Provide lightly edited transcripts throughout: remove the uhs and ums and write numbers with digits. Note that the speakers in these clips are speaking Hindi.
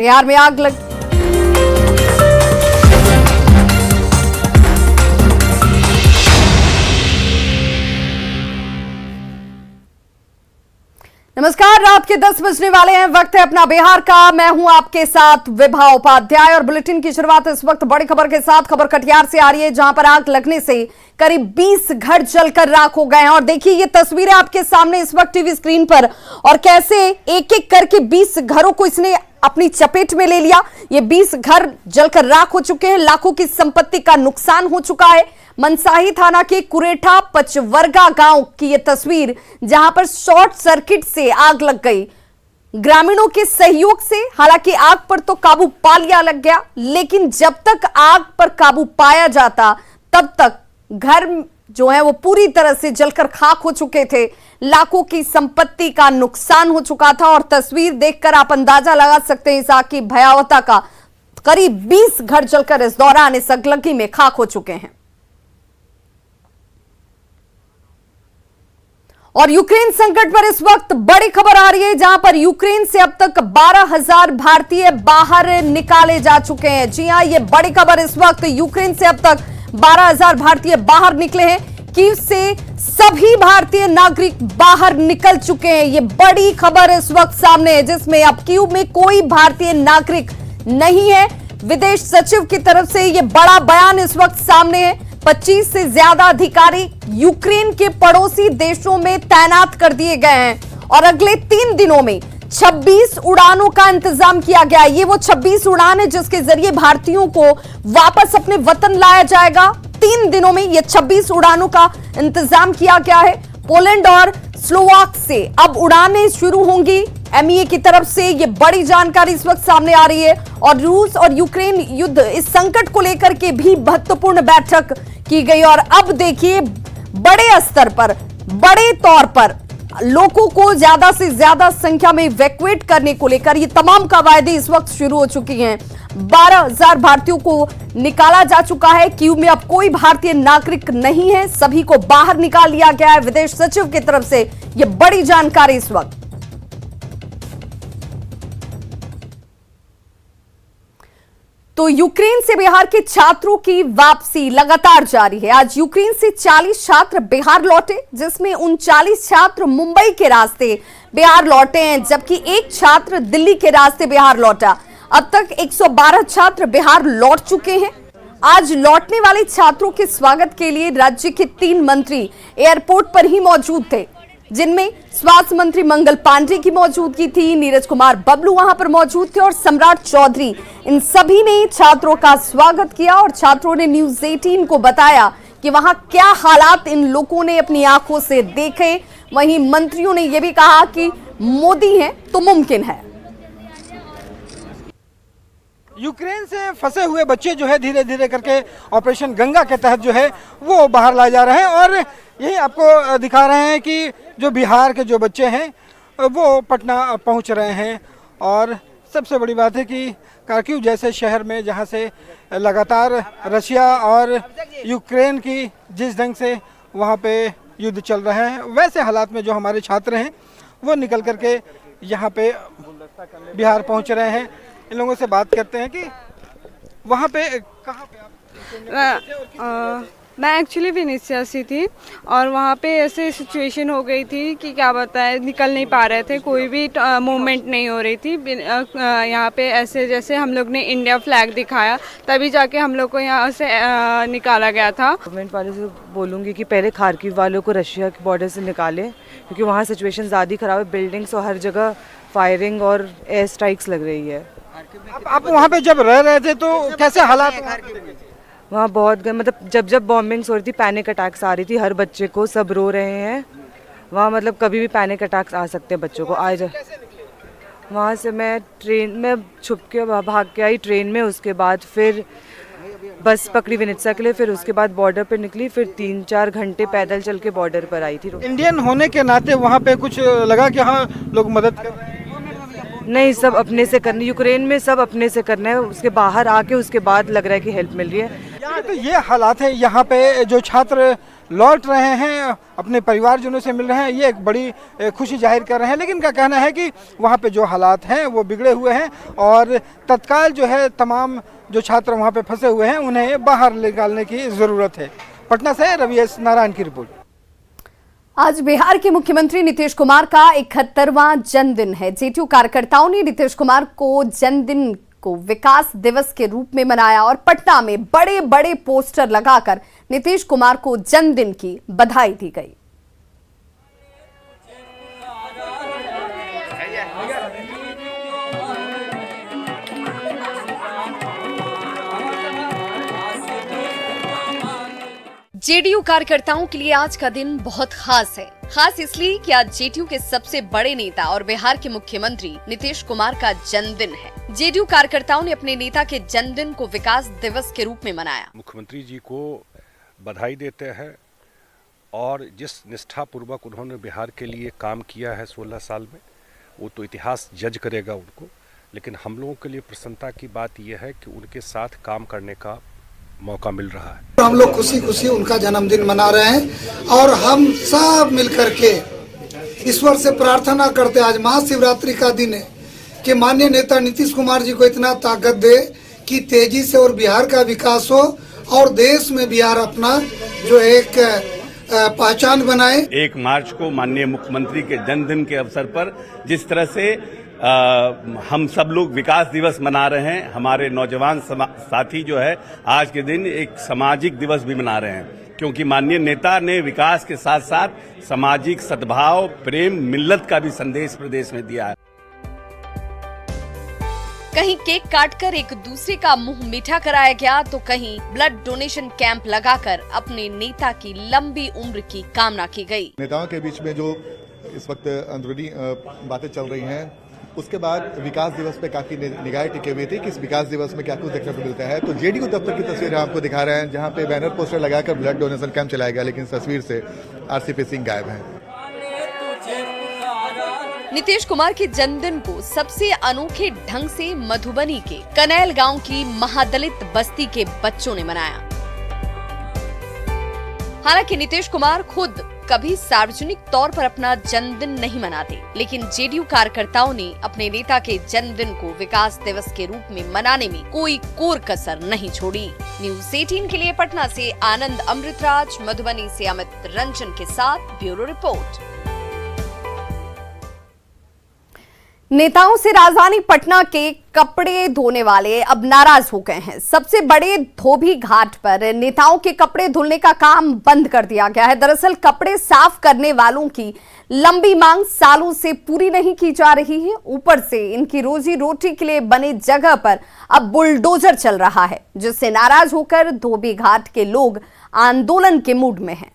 बिहार में आग लग नमस्कार, रात के 10 बजने वाले हैं। वक्त है अपना बिहार का। मैं हूं आपके साथ विभा उपाध्याय और बुलेटिन की शुरुआत इस वक्त बड़ी खबर के साथ। खबर कटिहार से आ रही है, जहां पर आग लगने से करीब 20 घर जलकर राख हो गए हैं। और देखिए ये तस्वीरें आपके सामने इस वक्त टीवी स्क्रीन पर, और कैसे एक एक करके 20 घरों को इसने अपनी चपेट में ले लिया। ये 20 घर जलकर राख हो चुके हैं, लाखों की संपत्ति का नुकसान हो चुका है। मनसाही थाना के कुरेठा पचवर्गा गांव की यह तस्वीर, जहां पर शॉर्ट सर्किट से आग लग गई। ग्रामीणों के सहयोग से हालांकि आग पर तो काबू पा लिया लग गया, लेकिन जब तक आग पर काबू पाया जाता तब तक घर जो है वो पूरी तरह से जलकर खाक हो चुके थे। लाखों की संपत्ति का नुकसान हो चुका था और तस्वीर देखकर आप अंदाजा लगा सकते हैं इस आग की भयावहता का। करीब 20 घर जलकर इस दौरान इस अगलगी में खाक हो चुके हैं। और यूक्रेन संकट पर इस वक्त बड़ी खबर आ रही है, जहां पर यूक्रेन से अब तक 12,000 भारतीय बाहर निकाले जा चुके हैं। जी हां, ये बड़ी खबर इस वक्त। यूक्रेन से अब तक 12,000 भारतीय बाहर निकले हैं। कीव से सभी भारतीय नागरिक बाहर निकल चुके हैं। ये बड़ी खबर इस वक्त सामने है, जिसमें अब कीव में कोई भारतीय नागरिक नहीं है। विदेश सचिव की तरफ से ये बड़ा बयान इस वक्त सामने है। 25 से ज्यादा अधिकारी यूक्रेन के पड़ोसी देशों में तैनात कर दिए गए हैं और अगले 3 दिनों में 26 उड़ानों का इंतजाम किया गया। ये वो 26 उड़ान है जिसके जरिए भारतीयों को वापस अपने वतन लाया जाएगा। 3 दिनों में ये 26 उड़ानों का इंतजाम किया गया है। पोलैंड और स्लोवाक से अब उड़ानें शुरू होंगी। एमईए की तरफ से ये बड़ी जानकारी इस वक्त सामने आ रही है। और रूस और यूक्रेन युद्ध, इस संकट को लेकर के भी महत्वपूर्ण बैठक की गई। और अब देखिए बड़े स्तर पर, बड़े तौर पर लोगों को ज्यादा से ज्यादा संख्या में इवैक्यूएट करने को लेकर ये तमाम कवायदे इस वक्त शुरू हो चुकी हैं। 12,000 भारतीयों को निकाला जा चुका है। कीव में अब कोई भारतीय नागरिक नहीं है, सभी को बाहर निकाल लिया गया है। विदेश सचिव की तरफ से ये बड़ी जानकारी इस वक्त। तो यूक्रेन से बिहार के छात्रों की वापसी लगातार जारी है। आज यूक्रेन से 40 छात्र बिहार लौटे, जिसमें 39 छात्र मुंबई के रास्ते बिहार लौटे हैं, जबकि एक छात्र दिल्ली के रास्ते बिहार लौटा। अब तक 112 छात्र बिहार लौट चुके हैं। आज लौटने वाले छात्रों के स्वागत के लिए राज्य के 3 मंत्री एयरपोर्ट पर ही मौजूद थे, जिनमें स्वास्थ्य मंत्री मंगल पांडे की मौजूदगी थी, नीरज कुमार बबलू वहां पर मौजूद थे और सम्राट चौधरी। इन सभी ने छात्रों का स्वागत किया और छात्रों ने न्यूज़ 18 को बताया कि वहां क्या हालात इन लोगों ने अपनी आंखों से देखे। वहीं मंत्रियों ने यह भी कहा कि मोदी हैं तो मुमकिन है। यूक्रेन से फंसे हुए बच्चे जो है धीरे धीरे करके ऑपरेशन गंगा के तहत जो है वो बाहर लाए जा रहे हैं। और यही आपको दिखा रहे हैं कि जो बिहार के जो बच्चे हैं वो पटना पहुंच रहे हैं। और सबसे बड़ी बात है कि कार्किव जैसे शहर में, जहां से लगातार रशिया और यूक्रेन की जिस ढंग से वहां पे युद्ध चल रहा है, वैसे हालात में जो हमारे छात्र हैं वो निकल करके यहाँ पे बिहार पहुँच रहे हैं। इन लोगों से बात करते हैं कि वहाँ पे कहाँ पे आप? मैं एक्चुअली विनिसिया से थी और वहाँ पे ऐसे सिचुएशन हो गई थी कि क्या बताएं, निकल नहीं पा रहे थे, कोई भी मूवमेंट नहीं हो रही थी। यहाँ पे ऐसे जैसे हम लोग ने इंडिया फ्लैग दिखाया तभी जाके हम लोग को यहाँ से निकाला गया था। गवर्नमेंट वाले से बोलूँगी कि पहले खार्किव वालों को रशिया के बॉर्डर से निकाले, क्योंकि वहाँ सिचुएशन ज़्यादा ख़राब है। बिल्डिंग्स और हर जगह फायरिंग और एयर स्ट्राइक्स लग रही है। आप वहाँ पे जब रह रहे थे तो कैसे हालात? वहाँ बहुत मतलब जब बॉम्बिंग्स हो रही थी, पैनिक अटैक्स आ रही थी, हर बच्चे को, सब रो रहे हैं वहाँ। मतलब कभी भी पैनिक अटैक्स आ सकते हैं बच्चों को। आज वहाँ से मैं ट्रेन में छुप के भाग के आई ट्रेन में, उसके बाद फिर बस पकड़ी विनित्सा के लिए, फिर उसके बाद बॉर्डर पर निकली, फिर 3-4 घंटे पैदल चल के बॉर्डर पर आई थी। इंडियन होने के नाते वहाँ पे कुछ लगा कि हाँ लोग मदद कर रहे हैं? नहीं, सब अपने से करने, यूक्रेन में सब अपने से करना है। उसके बाहर आके उसके बाद लग रहा है कि हेल्प मिल रही है। तो ये हालात है यहाँ पे जो छात्र लौट रहे हैं, अपने परिवारजनों से मिल रहे हैं, ये एक बड़ी खुशी जाहिर कर रहे हैं। लेकिन इनका कहना है कि वहाँ पे जो हालात हैं वो बिगड़े हुए हैं और तत्काल जो है तमाम जो छात्र वहाँ पे फंसे हुए हैं उन्हें बाहर निकालने की ज़रूरत है। पटना से रवि एस नारायण की रिपोर्ट। आज बिहार के मुख्यमंत्री नीतीश कुमार का 71वां जन्मदिन है। जेडीयू कार्यकर्ताओं ने नीतीश कुमार को जन्मदिन को विकास दिवस के रूप में मनाया और पटना में बड़े बड़े पोस्टर लगाकर नीतीश कुमार को जन्मदिन की बधाई दी गई। जेडीयू कार्यकर्ताओं के लिए आज का दिन बहुत खास है। खास इसलिए कि आज जेडीयू के सबसे बड़े नेता और बिहार के मुख्यमंत्री नीतीश कुमार का जन्मदिन है। जेडीयू कार्यकर्ताओं ने अपने नेता के जन्मदिन को विकास दिवस के रूप में मनाया। मुख्यमंत्री जी को बधाई देते हैं और जिस निष्ठापूर्वक उन्होंने बिहार के लिए काम किया है 16 साल में, वो तो इतिहास जज करेगा उनको। लेकिन हम लोगों के लिए प्रसन्नता की बात यह है कि उनके साथ काम करने का मौका मिल रहा है। हम लोग खुशी खुशी उनका जन्मदिन मना रहे हैं और हम सब मिलकर के ईश्वर से प्रार्थना करते हैं, आज महाशिवरात्रि का दिन है, कि माननीय नेता नीतीश कुमार जी को इतना ताकत दे कि तेजी से और बिहार का विकास हो और देश में बिहार अपना जो एक पहचान बनाए। 1 मार्च को माननीय मुख्यमंत्री के जन्मदिन के अवसर पर जिस तरह से हम सब लोग विकास दिवस मना रहे हैं, हमारे नौजवान साथी जो है आज के दिन एक सामाजिक दिवस भी मना रहे हैं, क्योंकि माननीय नेता ने विकास के साथ साथ सामाजिक सद्भाव, प्रेम, मिल्लत का भी संदेश प्रदेश में दिया है। कहीं केक काटकर एक दूसरे का मुंह मीठा कराया गया तो कहीं ब्लड डोनेशन कैंप लगाकर अपने नेता की लंबी उम्र की कामना की गई। नेताओं के बीच में जो इस वक्त अंदरूनी बातें चल रही हैं, उसके बाद विकास दिवस पे काफी निगाहें टिके हुई थी कि इस विकास दिवस में क्या कुछ देखने को मिलता है। तो जेडीयू दफ्तर की तस्वीर आपको दिखा रहे हैं, जहां पे बैनर पोस्टर लगाकर ब्लड डोनेशन कैंप चलाया गया, लेकिन इस तस्वीर से आरसीपी सिंह गायब हैं। नीतीश कुमार के जन्मदिन को सबसे अनोखे ढंग से मधुबनी के कनैल गांव की महादलित बस्ती के बच्चों ने मनाया। हालांकि नीतीश कुमार खुद कभी सार्वजनिक तौर पर अपना जन्मदिन नहीं मनाते, लेकिन जेडीयू कार्यकर्ताओं ने अपने नेता के जन्मदिन को विकास दिवस के रूप में मनाने में कोई कोर कसर नहीं छोड़ी। न्यूज़ 18 के लिए पटना से आनंद अमृतराज, मधुबनी से अमित रंजन के साथ ब्यूरो रिपोर्ट। नेताओं से राजधानी पटना के कपड़े धोने वाले अब नाराज हो गए हैं। सबसे बड़े धोबी घाट पर नेताओं के कपड़े धुलने का काम बंद कर दिया गया है। दरअसल कपड़े साफ करने वालों की लंबी मांग सालों से पूरी नहीं की जा रही है। ऊपर से इनकी रोजी रोटी के लिए बने जगह पर अब बुलडोजर चल रहा है, जिससे नाराज होकर धोबी घाट के लोग आंदोलन के मूड में हैं।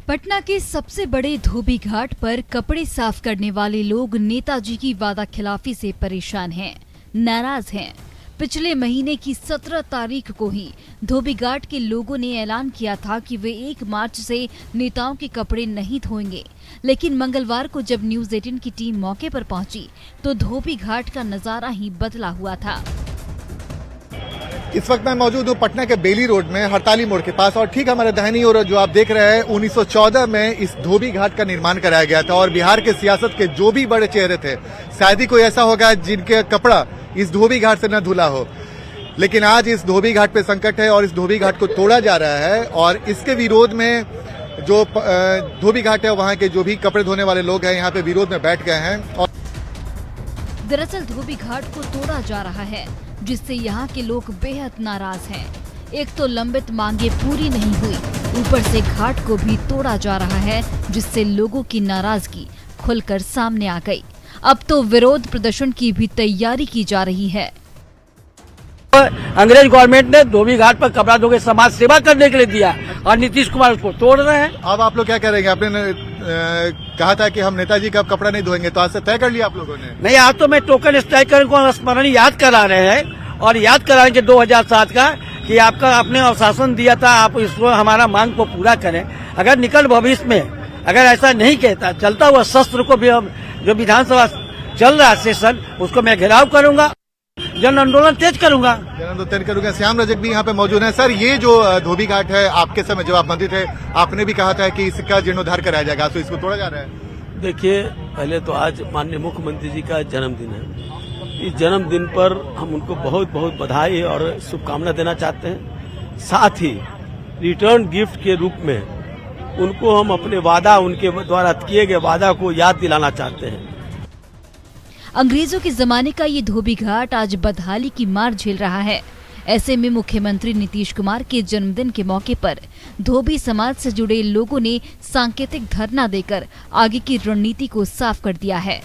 पटना के सबसे बड़े धोबी घाट पर कपड़े साफ करने वाले लोग नेताजी की वादा खिलाफी से परेशान हैं, नाराज हैं। पिछले महीने की 17 तारीख को ही धोबी घाट के लोगों ने ऐलान किया था कि वे 1 मार्च से नेताओं के कपड़े नहीं धोएंगे, लेकिन मंगलवार को जब न्यूज़ 18 की टीम मौके पर पहुंची तो धोबी घाट का नजारा ही बदला हुआ था। इस वक्त मैं मौजूद हूँ पटना के बेली रोड में हड़ताली मोड़ के पास, और ठीक हमारे दाहिनी ओर जो आप देख रहे हैं 1914 में इस धोबी घाट का निर्माण कराया गया था। और बिहार के सियासत के जो भी बड़े चेहरे थे, शायद ही कोई ऐसा होगा जिनके कपड़ा इस धोबी घाट से न धुला हो। लेकिन आज इस धोबी घाट पे संकट है और इस धोबी घाट को तोड़ा जा रहा है, और इसके विरोध में जो धोबी घाट है वहाँ के जो भी कपड़े धोने वाले लोग हैं यहाँ पे विरोध में बैठ गए हैं। और दरअसल धोबी घाट को तोड़ा जा रहा है, जिससे यहाँ के लोग बेहद नाराज हैं। एक तो लंबित मांगे पूरी नहीं हुई, ऊपर से घाट को भी तोड़ा जा रहा है, जिससे लोगों की नाराजगी खुलकर सामने आ गई। अब तो विरोध प्रदर्शन की भी तैयारी की जा रही है। अंग्रेज गवर्नमेंट ने धोबी घाट पर कपड़ा धो के समाज सेवा करने के लिए दिया और नीतीश कुमार उसको तोड़ रहे हैं। अब आप लोग क्या करेंगे? आपने कहा था कि हम नेताजी का कपड़ा नहीं धोएंगे, तो आज से तय कर लिया आप लोगों ने? नहीं, आज तो मैं टोकन स्ट्राइक को स्मरण याद करा रहे हैं और याद कराएंगे 2007 का कि आपका आपने अनुशासन दिया था, आप इसको हमारा मांग को पूरा करें। अगर निकल भविष्य में अगर ऐसा नहीं कहता, चलता हुआ शस्त्र को भी हम जो विधानसभा चल रहा सेशन उसको मैं घेराव करूंगा। जन आंदोलन तेज करूंगा। जन करूंगा। श्याम रजक भी यहाँ पे मौजूद है। सर, ये जो धोबी घाट है, आपके समय जब आप मंत्री थे, आपने भी कहा था कि इसका जीर्णोद्धार कराया जाएगा, तो इसको तोड़ा जा रहा है। देखिए, पहले तो आज माननीय मुख्यमंत्री जी का जन्मदिन है। इस जन्मदिन पर हम उनको बहुत बहुत बधाई और शुभकामना देना चाहते हैं। साथ ही रिटर्न गिफ्ट के रूप में उनको हम अपने वादा, उनके द्वारा किए गए वादा को याद दिलाना चाहते हैं। अंग्रेजों के जमाने का ये धोबी घाट आज बदहाली की मार झेल रहा है। ऐसे में मुख्यमंत्री नीतीश कुमार के जन्मदिन के मौके पर धोबी समाज से जुड़े लोगों ने सांकेतिक धरना देकर आगे की रणनीति को साफ कर दिया है।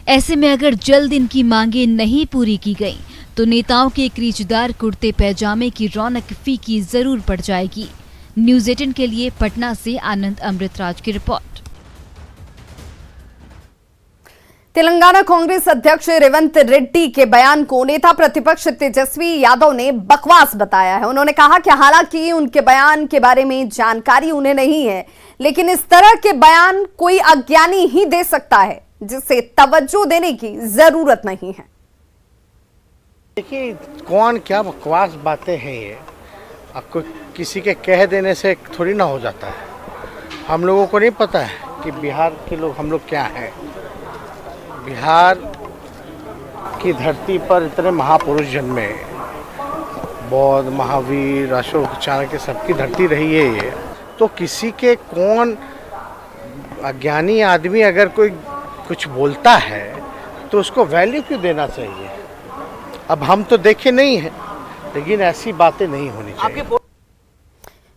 ऐसे में अगर जल्द इनकी मांगे नहीं पूरी की गई तो नेताओं के क्रीचदार कुर्ते पैजामे की रौनक फीकी जरूर पड़ जाएगी। न्यूज़ 18 के लिए पटना से आनंद अमृतराज की रिपोर्ट। तेलंगाना कांग्रेस अध्यक्ष रेवंत रेड्डी के बयान को नेता प्रतिपक्ष तेजस्वी यादव ने बकवास बताया है। उन्होंने कहा कि हालांकि उनके बयान के बारे में जानकारी उन्हें नहीं है, लेकिन इस तरह के बयान कोई अज्ञानी ही दे सकता है, जिसे तवज्जो देने की जरूरत नहीं है। देखिए, कौन क्या बकवास बातें हैं ये, आपको किसी के कह देने से थोड़ी ना हो जाता है। हम लोगों को नहीं पता है कि बिहार के लोग, हम लोग क्या हैं। बिहार की धरती पर इतने महापुरुष जन्मे, बौद्ध, महावीर, अशोक, चाणक्य, सबकी धरती रही है ये। तो किसी के कौन अज्ञानी आदमी अगर कोई कुछ बोलता है तो उसको वैल्यू क्यों देना चाहिए। अब हम तो देखे नहीं हैं, लेकिन ऐसी बातें नहीं होनी चाहिए।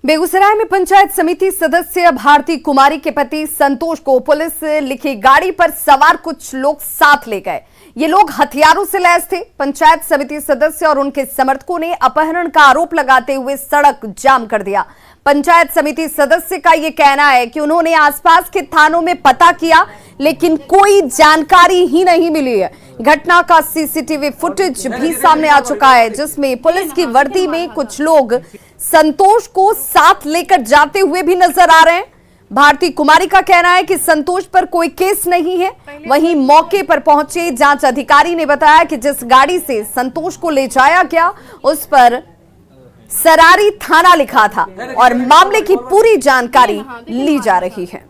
बेगूसराय में पंचायत समिति सदस्य भारती कुमारी के पति संतोष को पुलिस लिखी गाड़ी पर सवार कुछ लोग साथ ले गए। ये लोग हथियारों से लैस थे। पंचायत समिति सदस्य और उनके समर्थकों ने अपहरण का आरोप लगाते हुए सड़क जाम कर दिया। पंचायत समिति सदस्य का यह कहना है कि उन्होंने आसपास के थानों में पता किया, लेकिन कोई जानकारी ही नहीं मिली है। घटना का सीसीटीवी फुटेज भी सामने आ चुका है, जिसमें पुलिस की वर्दी में कुछ लोग संतोष को साथ लेकर जाते हुए भी नजर आ रहे हैं। भारती कुमारी का कहना है कि संतोष पर कोई केस नहीं है। वहीं मौके पर पहुंचे जांच अधिकारी ने बताया कि जिस गाड़ी से संतोष को ले जाया गया उस पर सरारी थाना लिखा था और मामले की पूरी जानकारी ली जा रही है।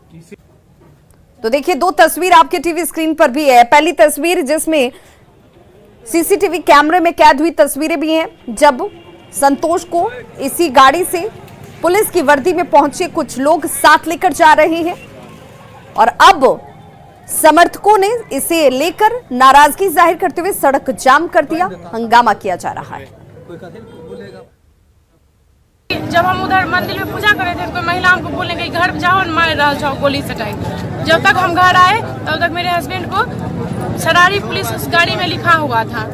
तो देखिए, दो तस्वीर आपके टीवी स्क्रीन पर भी है। पहली तस्वीर जिसमें सीसीटीवी कैमरे में कैद हुई तस्वीरें भी हैं, जब संतोष को इसी गाड़ी से पुलिस की वर्दी में पहुंचे कुछ लोग साथ लेकर जा रहे हैं और अब समर्थकों ने इसे लेकर नाराजगी जाहिर करते हुए सड़क जाम कर दिया। हंगामा किया जा रहा है। जब हम उधर मंदिर में पूजा कर रहे थे तो महिला हमको बोलने गई घर जाओ, मार रहा जाओ गोली सटाई। जब तक हम घर आए तब तक मेरे हस्बैंड को सरारी पुलिस उस गाड़ी में लिखा हुआ था,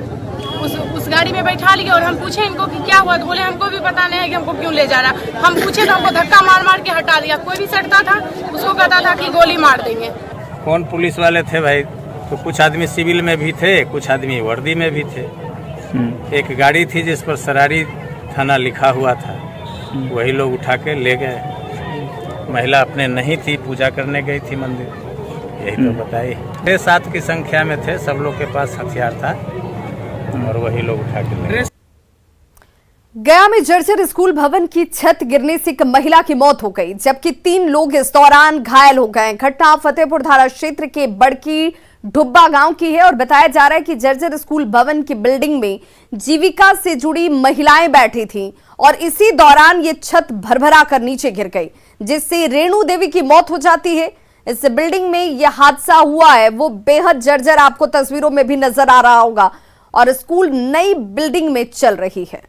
उस गाड़ी में बैठा लिए और हम पूछे इनको कि क्या हुआ, तो बोले हमको भी पता नहीं है कि हमको क्यों ले जा रहा। हम पूछे तो हमको धक्का मार मार के हटा दिया। कोई भी सटता था उसको कहता था कि गोली मार देंगे। कौन पुलिस वाले थे भाई? तो कुछ आदमी सिविल में भी थे, कुछ आदमी वर्दी में भी थे। एक गाड़ी थी जिस पर सरारी थाना लिखा हुआ था, वही लोग उठा के ले गए। महिला अपने नहीं थी, पूजा करने गई थी मंदिर, यही तो बताई। 6-7 की संख्या में थे, सब लोग के पास हथियार था और वही लोग उठा के ले गए। गया में जर्जर स्कूल भवन की छत गिरने से एक महिला की मौत हो गई, जबकि 3 लोग इस दौरान घायल हो गए। घटना फतेहपुर थाना क्षेत्र के बड़की ढुब्बा गांव की है और बताया जा रहा है कि जर्जर स्कूल भवन की बिल्डिंग में जीविका से जुड़ी महिलाएं बैठी थीं और इसी दौरान ये छत भरभरा कर नीचे गिर गई, जिससे रेणु देवी की मौत हो जाती है। इस बिल्डिंग में यह हादसा हुआ है वो बेहद जर्जर आपको तस्वीरों में भी नजर आ रहा होगा और स्कूल नई बिल्डिंग में चल रही है।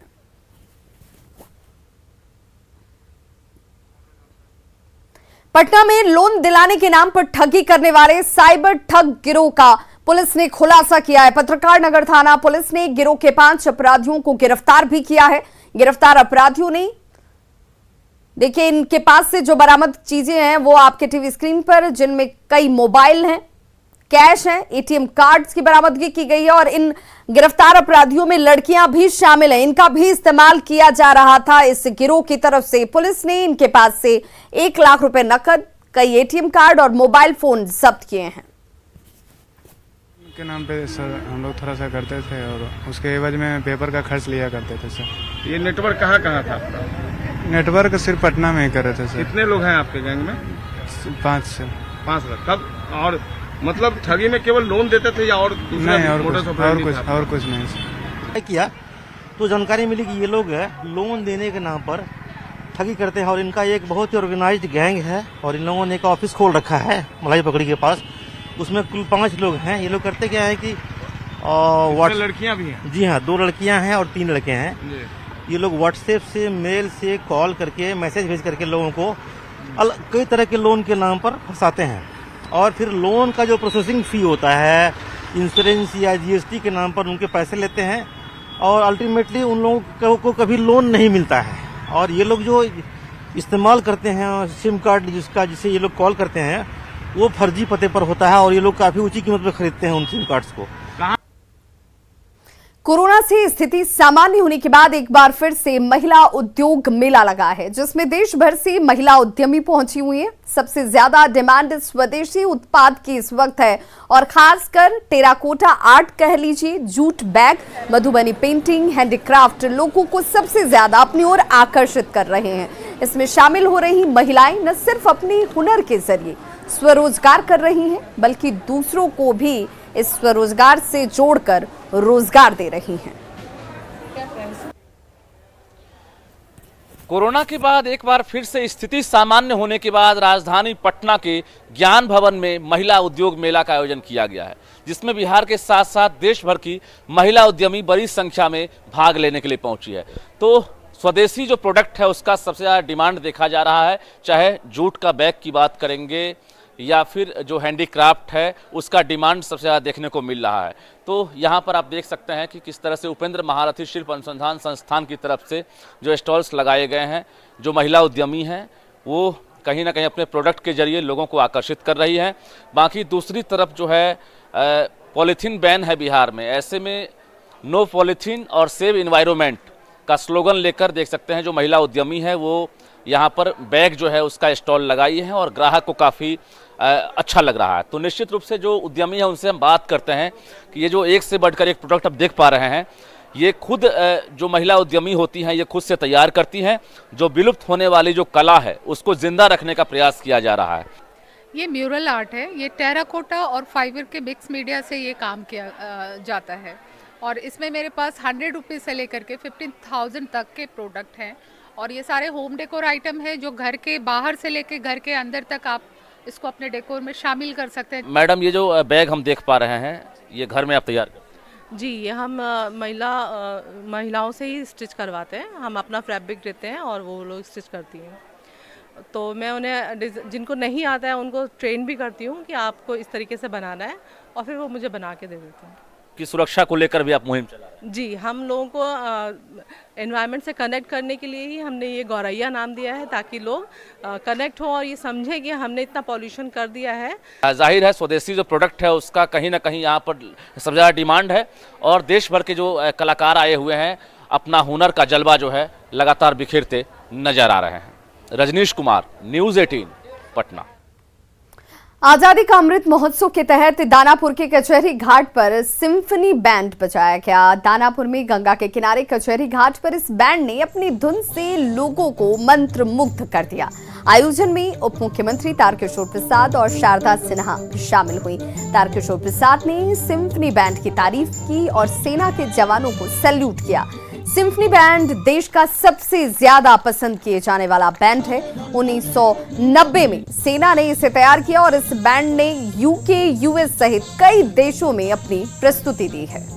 पटना में लोन दिलाने के नाम पर ठगी करने वाले साइबर ठग गिरोह का पुलिस ने खुलासा किया है। पत्रकार नगर थाना पुलिस ने गिरोह के 5 अपराधियों को गिरफ्तार भी किया है। गिरफ्तार अपराधियों ने, देखिए, इनके पास से जो बरामद चीजें हैं वो आपके टीवी स्क्रीन पर, जिनमें कई मोबाइल हैं, कैश हैं, एटीएम कार्ड्स की बरामदगी की गई है और इन गिरफ्तार अपराधियों में लड़कियां भी शामिल हैं। इनका भी इस्तेमाल किया जा रहा था इस गिरोह की तरफ से। पुलिस ने इनके पास से 1 लाख रुपए नकद, कई एटीएम कार्ड और मोबाइल फोन जब्त किए हैं। के नाम पे सर हम लोग थोड़ा सा करते थे और उसके एवज में पेपर का खर्च लिया करते थे सर। ये नेटवर्क कहाँ कहाँ था आपका? नेटवर्क सिर्फ पटना में ही कर रहे थे सर। कितने लोग हैं आपके गैंग में? 5 से 5 लोग। कब और मतलब ठगी में केवल लोन देते थे या और नहीं और कुछ नहीं सर। किया तो जानकारी मिली कि ये लोग लोन देने के नाम पर ठगी करते हैं और इनका एक बहुत ही ऑर्गेनाइज्ड गैंग है और इन लोगों ने एक ऑफिस खोल रखा है मलाई पकड़ी के पास। उसमें कुल 5 लोग हैं। ये लोग करते क्या है कि लड़कियां भी हैं? जी हाँ, 2 लड़कियां हैं और 3 लड़के हैं। ये लोग व्हाट्सएप से, मेल से, कॉल करके, मैसेज भेज करके लोगों को कई तरह के लोन के नाम पर फंसाते हैं और फिर लोन का जो प्रोसेसिंग फी होता है, इंश्योरेंस या जीएसटी के नाम पर उनके पैसे लेते हैं और अल्टीमेटली उन लोगों को कभी लोन नहीं मिलता है। और ये लोग जो इस्तेमाल करते हैं सिम कार्ड जिसे ये लोग कॉल करते हैं वो फर्जी पते पर होता है और ये लोग काफी ऊंची कीमत पे खरीदते हैं उन सिम कार्ड्स को। कोरोना से स्थिति सामान्य होने के बाद एक बार फिर से महिला उद्योग मेला लगा है, जिसमें देश भर से महिला उद्यमी पहुंची हुई हैं। सबसे ज्यादा डिमांड स्वदेशी उत्पाद की इस वक्त है और खासकर टेराकोटा आर्ट कह लीजिए, jute bag, Madhubani painting, handicraft लोगों को सबसे ज्यादा अपनी ओर आकर्षित कर रहे हैं। इसमें शामिल हो रही महिलाएं न सिर्फ अपने हुनर के जरिए स्वरोजगार कर रही हैं, बल्कि दूसरों को भी इस स्वरोजगार से जोड़कर रोजगार दे रही हैं। कोरोना के बाद एक बार फिर से स्थिति सामान्य होने के बाद राजधानी पटना के ज्ञान भवन में महिला उद्योग मेला का आयोजन किया गया है, जिसमें बिहार के साथ साथ देश भर की महिला उद्यमी बड़ी संख्या में भाग लेने के लिए पहुंची है। तो स्वदेशी जो प्रोडक्ट है उसका सबसे ज़्यादा डिमांड देखा जा रहा है, चाहे जूट का बैग की बात करेंगे या फिर जो हैंडीक्राफ्ट है उसका डिमांड सबसे ज़्यादा देखने को मिल रहा है। तो यहाँ पर आप देख सकते हैं कि किस तरह से उपेंद्र महारथी शिल्प अनुसंधान संस्थान की तरफ से जो स्टॉल्स लगाए गए हैं, जो महिला उद्यमी हैं वो कहीं ना कहीं अपने प्रोडक्ट के जरिए लोगों को आकर्षित कर रही हैं। बाकी दूसरी तरफ जो है पॉलीथीन बैन है बिहार में, ऐसे में नो पॉलीथीन और सेव इन्वायरमेंट का स्लोगन लेकर देख सकते हैं जो महिला उद्यमी है वो यहाँ पर बैग जो है उसका स्टॉल लगाई है और ग्राहक को काफ़ी अच्छा लग रहा है। तो निश्चित रूप से जो उद्यमी है उनसे हम बात करते हैं कि ये जो एक से बढ़कर एक प्रोडक्ट आप देख पा रहे हैं, ये खुद जो महिला उद्यमी होती हैं ये खुद से तैयार करती हैं। जो विलुप्त होने वाली जो कला है उसको जिंदा रखने का प्रयास किया जा रहा है। ये म्यूरल आर्ट है, ये टेराकोटा और फाइबर के मिक्स मीडिया से ये काम किया जाता है और इसमें मेरे पास 100 रुपीज़ से लेकर के 15,000 तक के प्रोडक्ट हैं और ये सारे होम डेकोर आइटम है जो घर के बाहर से लेके घर के अंदर तक आप इसको अपने डेकोर में शामिल कर सकते हैं। मैडम, ये जो बैग हम देख पा रहे हैं ये घर में आप तैयार करते हैं? जी, ये हम महिलाओं से ही स्टिच करवाते हैं। हम अपना फैब्रिक देते हैं और वो लोग स्टिच करती हैं। तो मैं उन्हें जिनको नहीं आता है उनको ट्रेन भी करती हूँ कि आपको इस तरीके से बनाना है और फिर वो मुझे बना के दे देते हैं। की सुरक्षा को लेकर भी आप मुहिम चला रहे हैं? जी, हम लोगों को एनवायरनमेंट से कनेक्ट करने के लिए ही हमने ये गौरैया नाम दिया है, ताकि लोग कनेक्ट हो और ये समझें कि हमने इतना पॉल्यूशन कर दिया है। जाहिर है स्वदेशी जो प्रोडक्ट है उसका कहीं ना कहीं यहाँ पर सबसे ज़्यादा डिमांड है और देश भर के जो कलाकार आए हुए हैं अपना हुनर का जलवा जो है लगातार बिखेरते नजर आ रहे हैं। रजनीश कुमार, न्यूज़ 18, पटना। आजादी का अमृत महोत्सव के तहत दानापुर के कचहरी घाट पर सिम्फनी बैंड बजाया गया। दानापुर में गंगा के किनारे कचहरी घाट पर इस बैंड ने अपनी धुन से लोगों को मंत्रमुग्ध कर दिया। आयोजन में उप मुख्यमंत्री तारकिशोर प्रसाद और शारदा सिन्हा शामिल हुई। तारकिशोर प्रसाद ने सिम्फनी बैंड की तारीफ की और सेना के जवानों को सैल्यूट किया। सिम्फनी बैंड देश का सबसे ज्यादा पसंद किए जाने वाला बैंड है। 1990 में सेना ने इसे तैयार किया और इस बैंड ने यूके, यूएस सहित कई देशों में अपनी प्रस्तुति दी है।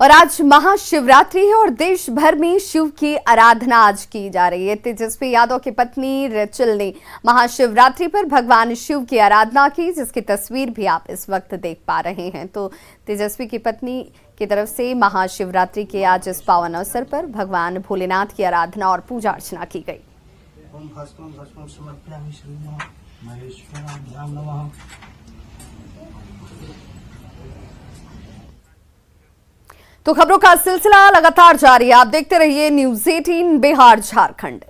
और आज महाशिवरात्रि है और देश भर में शिव की आराधना आज की जा रही है। तेजस्वी यादव की पत्नी रेचल ने महाशिवरात्रि पर भगवान शिव की आराधना की, जिसकी तस्वीर भी आप इस वक्त देख पा रहे हैं। तो तेजस्वी की पत्नी की तरफ से महाशिवरात्रि के आज इस पावन अवसर पर भगवान भोलेनाथ की आराधना और पूजा अर्चना की गई। तो खबरों का सिलसिला लगातार जारी है। आप देखते रहिए न्यूज़ 18 बिहार झारखंड।